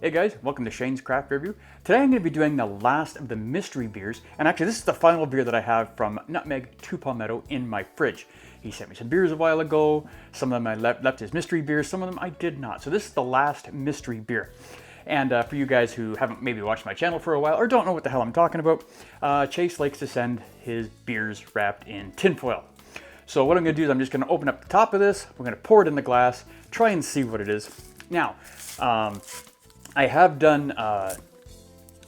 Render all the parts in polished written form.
Hey guys, welcome to Shane's Craft Review. Today I'm going to be doing the last of the mystery beers, and actually this is the final beer that I have from Nutmeg to Palmetto in my fridge. He sent me some beers a while ago, some of them I left as mystery beers, some of them I did not. So this is the last mystery beer. And for you guys who haven't maybe watched my channel for a while or don't know what the hell I'm talking about, Chase likes to send his beers wrapped in tinfoil. So what I'm going to do is I'm just going to open up the top of this, we're going to pour it in the glass, try and see what it is. Now, I have done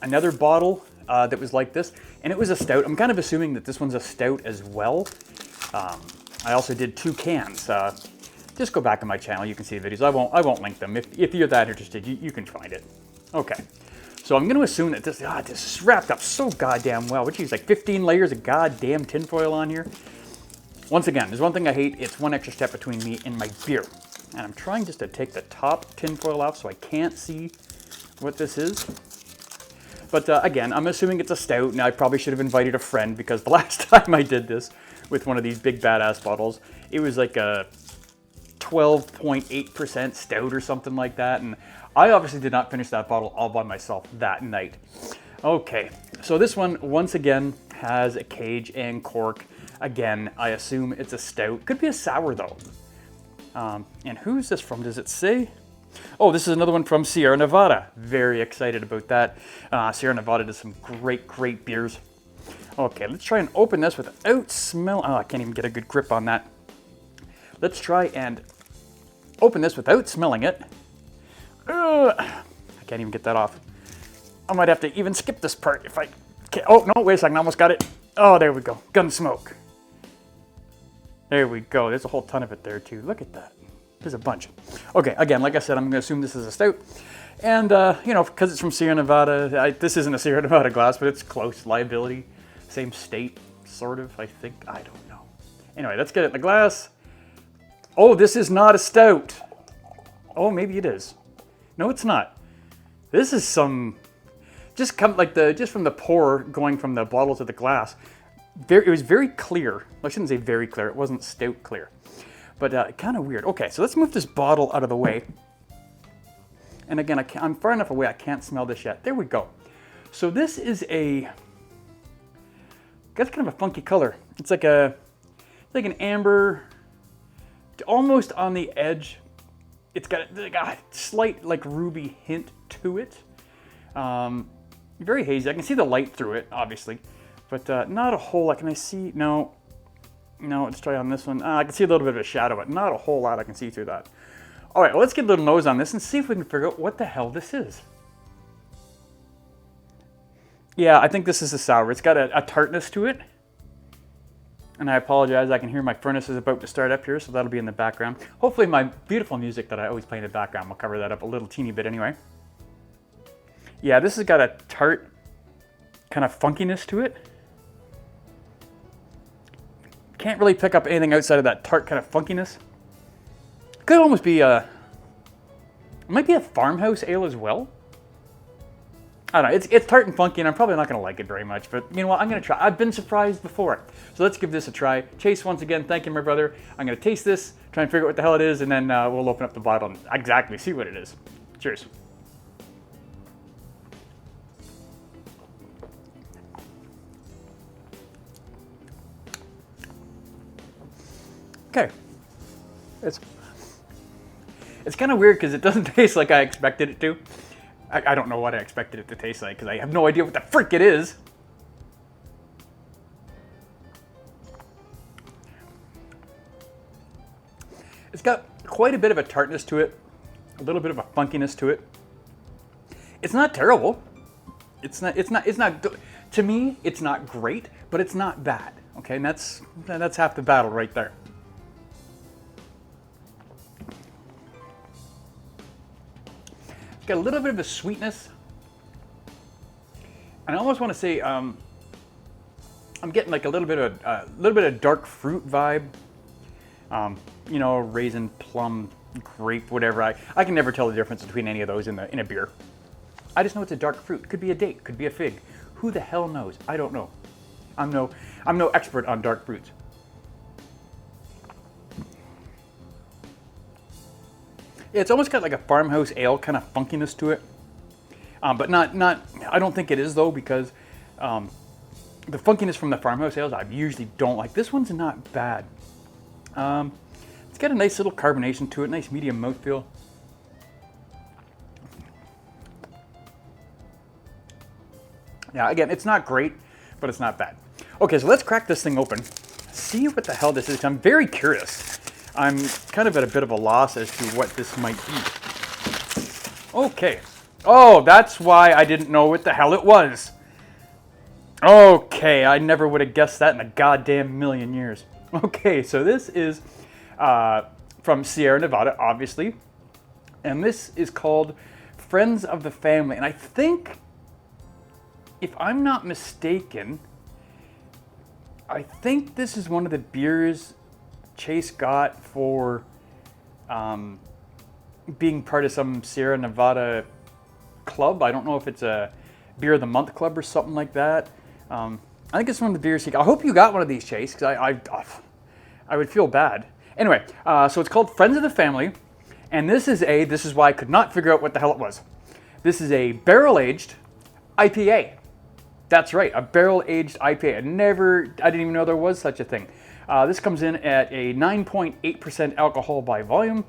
another bottle that was like this, and it was a stout. I'm kind of assuming that this one's a stout as well. I also did 2 cans. Just go back on my channel, you can see the videos. I won't link them. If you're that interested, you can find it. Okay, so I'm going to assume that this is wrapped up so goddamn well. What, geez, like 15 layers of goddamn tinfoil on here? Once again, there's one thing I hate. It's one extra step between me and my beer. And I'm trying just to take the top tinfoil off so I can't see what this is. But again, I'm assuming it's a stout, and I probably should have invited a friend because the last time I did this with one of these big badass bottles, it was like a 12.8% stout or something like that, and I obviously did not finish that bottle all by myself that night. Okay, so this one, once again, has a cage and cork. Again, I assume it's a stout. Could be a sour though. And who's this from? Does it say? Oh, this is another one from Sierra Nevada. Very excited about that. Sierra Nevada does some great beers. Okay, let's try and open this without smell. Oh, I can't even get a good grip on that. Let's try and open this without smelling it. I can't even get that off. I might have to even skip this part if I can. Oh, no, wait a second. I almost got it. Oh, there we go. Gun smoke. There we go. There's a whole ton of it there, too. Look at that. There's a bunch. Okay, again, like I said, I'm going to assume this is a stout. And, you know, because it's from Sierra Nevada, this isn't a Sierra Nevada glass, but it's close. Liability. Same state, sort of, I think. I don't know. Anyway, let's get it in the glass. Oh, this is not a stout. Oh, maybe it is. No, it's not. This is some... just from the pour going from the bottle to the glass. It was very clear. I shouldn't say very clear. It wasn't stout clear. But kind of weird. Okay, so let's move this bottle out of the way. And again, I'm far enough away I can't smell this yet. There we go. So this is that's kind of a funky color. It's like an amber, almost on the edge. It's got a slight like ruby hint to it. Very hazy. I can see the light through it, obviously, but not a whole lot. Can I see? No, let's try on this one. I can see a little bit of a shadow, but not a whole lot I can see through that. All right, well, let's get a little nose on this and see if we can figure out what the hell this is. Yeah, I think this is a sour. It's got a tartness to it. And I apologize, I can hear my furnace is about to start up here, so that'll be in the background. Hopefully my beautiful music that I always play in the background will cover that up a little teeny bit anyway. Yeah, this has got a tart kind of funkiness to it. Can't really pick up anything outside of that tart kind of funkiness. Could almost be it might be a farmhouse ale as well. I don't know, it's tart and funky, and I'm probably not going to like it very much, but you know what, I'm going to try. I've been surprised before. So let's give this a try. Chase, once again, thank you, my brother. I'm going to taste this, try and figure out what the hell it is, and then we'll open up the bottle and exactly see what it is. Cheers. Okay. It's kind of weird because it doesn't taste like I expected it to. I don't know what I expected it to taste like because I have no idea what the frick it is. It's got quite a bit of a tartness to it, a little bit of a funkiness to it. It's not terrible. It's not to me, it's not great, but it's not bad. Okay, and that's half the battle right there. It's got a little bit of a sweetness. And I almost want to say I'm getting like a little bit of dark fruit vibe. You know, raisin, plum, grape, whatever. I can never tell the difference between any of those in a beer. I just know it's a dark fruit. Could be a date, could be a fig. Who the hell knows? I don't know. I'm no expert on dark fruits. It's almost got like a farmhouse ale kind of funkiness to it. But not. I don't think it is though, because the funkiness from the farmhouse ales I usually don't like. This one's not bad. It's got a nice little carbonation to it, nice medium mouthfeel. Yeah, again, it's not great, but it's not bad. Okay, so let's crack this thing open. See what the hell this is. I'm very curious. I'm kind of at a bit of a loss as to what this might be. Okay. Oh, that's why I didn't know what the hell it was. Okay, I never would have guessed that in a goddamn million years. Okay, so this is from Sierra Nevada, obviously. And this is called Friends of the Family. And I think, if I'm not mistaken, I think this is one of the beers Chase got for being part of some Sierra Nevada club. I don't know if it's a Beer of the Month club or something like that. I think it's one of the beers he got. I hope you got one of these, Chase, because I would feel bad. Anyway, so it's called Friends of the Family, and this is why I could not figure out what the hell it was. This is a barrel-aged IPA. That's right, a barrel-aged IPA. I didn't even know there was such a thing. This comes in at a 9.8% alcohol by volume.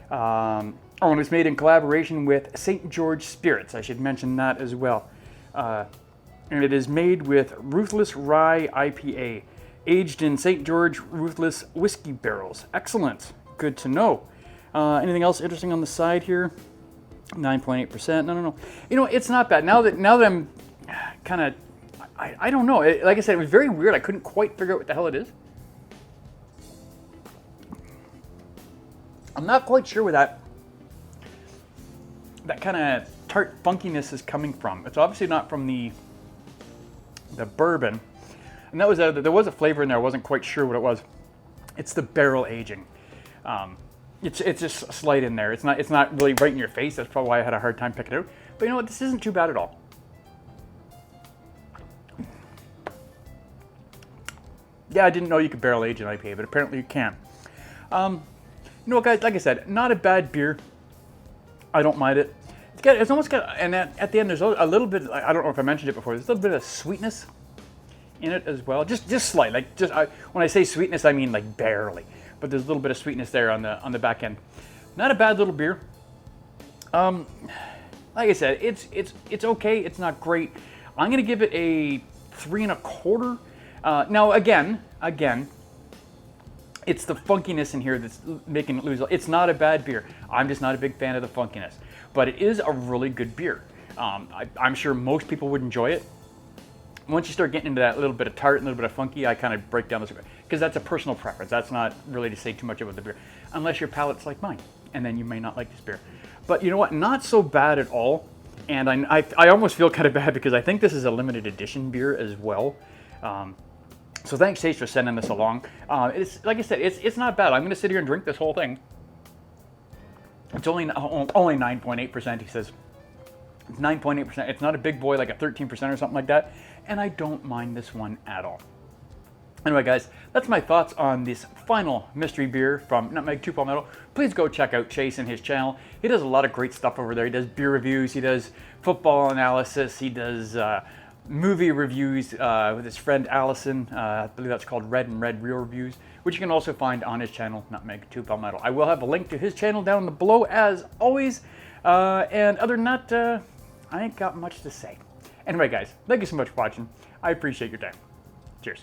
And it was made in collaboration with St. George Spirits. I should mention that as well. And it is made with RUTHLESS RYE IPA, aged in St. George Ruthless whiskey barrels. Excellent. Good to know. Anything else interesting on the side here? 9.8%. No. You know, it's not bad. Now that I'm kind of, I don't know. Like I said, it was very weird. I couldn't quite figure out what the hell it is. I'm not quite sure where that kind of tart funkiness is coming from. It's obviously not from the bourbon. And that was there was a flavor in there. I wasn't quite sure what it was. It's the barrel aging. It's just slight in there. It's not really right in your face. That's probably why I had a hard time picking it out. But you know what? This isn't too bad at all. Yeah, I didn't know you could barrel age an IPA, but apparently you can. You know what, guys? Like I said, not a bad beer. I don't mind it. It's almost got, and at the end there's a little bit. I don't know if I mentioned it before. There's a little bit of sweetness in it as well, just slight. Like when I say sweetness, I mean like barely. But there's a little bit of sweetness there on the back end. Not a bad little beer. Like I said, it's okay. It's not great. I'm gonna give it a 3 1/4. Now again, it's the funkiness in here that's making it lose. It's not a bad beer. I'm just not a big fan of the funkiness. But it is a really good beer. I'm sure most people would enjoy it. Once you start getting into that little bit of tart and a little bit of funky, I kind of break down this, because that's a personal preference. That's not really to say too much about the beer, unless your palate's like mine, and then you may not like this beer. But you know what? Not so bad at all. And I almost feel kind of bad because I think this is a limited edition beer as well. So thanks, Chase, for sending this along. It's like I said, it's not bad. I'm going to sit here and drink this whole thing. It's only 9.8%. He says it's 9.8%. It's not a big boy like a 13% or something like that. And I don't mind this one at all. Anyway, guys, that's my thoughts on this final mystery beer from Nutmeg 2 Palmetto. Please go check out Chase and his channel. He does a lot of great stuff over there. He does beer reviews. He does football analysis. He does movie reviews with his friend Allison. I believe that's called Red and Red Real Reviews, which you can also find on his channel, Nutmeg 2 Palmetto. I will have a link to his channel down below as always. And other than that, I ain't got much to say. Anyway, guys, thank you so much for watching. I appreciate your time. Cheers.